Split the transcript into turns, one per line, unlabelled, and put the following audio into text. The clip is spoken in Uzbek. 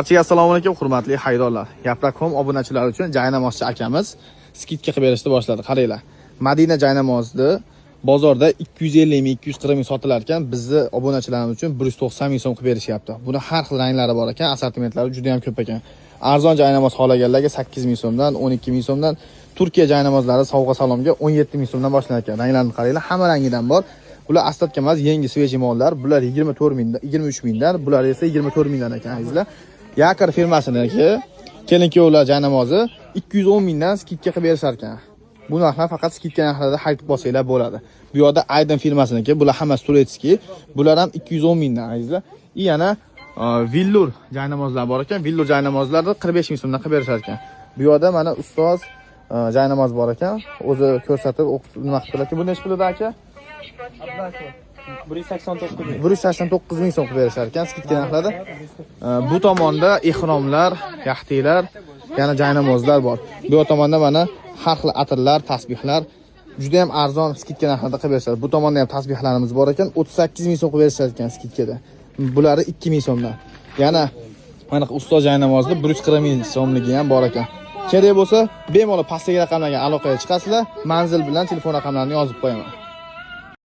Barchaga assalomu alaykum, hurmatli xaridorlar. Yaprak.com obunachilari uchun jaynamozchi akamiz skidka qilib berishni boshladi. Qaranglar. Madina jaynamozni bozorda 250 ming, 240 ming sotilar ekan, bizni obunachilarimiz uchun 190 ming so'm qilib berishyapti. Buni har xil ranglari bor ekan, assortimentlari juda ham ko'p ekan. Arzon jaynamoz xohlaganlarga 8 ming so'mdan, 12 ming so'mdan, Turkiya jaynamozlari sovg'a salomga 17 ming so'mdan boshlanadi ekan. Ranglarini qaranglar, hamma rangidan bor. Bular aslatga emas, yangi sveji mollar. Bular 24 mingdan, 23 mingdan, bular esa 24 mingdan ekan, azizlar. Yakar firmasiniki kelin-kuyovlar jaynamozi 210 mingdan skidka qilib berishar ekan. Bu narxlar faqat skidka narxlarida xarid qilsanglar bo'ladi. Bu yerda Aydin firmasiniki, bular hammasi Turetskiy, bular ham 210 mingdan, azizlar. Yana Villur jaynamozlar bor ekan. Villur jaynamozlarni 45 ming so'mdan qilib berishar ekan. Bu yerda mana ustoz jaynamoz bor ekan. O'zi ko'rsatib, nima qilib aka? Bu necha pulda aka? 189 ming so'm qilib berishar ekan skidka narxlarda. Bu tomonda ehromlar, yaxtilar, yana jaynamozlar bor. Bu tomonda mana har xil atirlar, tasbihlar juda ham arzon skidka narxlarda qilib berishar. Bu tomonda ham tasbihlarimiz bor ekan, 38 ming so'm qilib berishar ekan skidkada. Bulari 2 ming so'mdan. Yana mana ustoz jaynamozni 140 ming so'mligi ham bor ekan. Kerak bo'lsa, bemalol pastdagi raqamlarga aloqaga chiqasizlar, manzil bilan telefon raqamlarini yozib qo'yaman.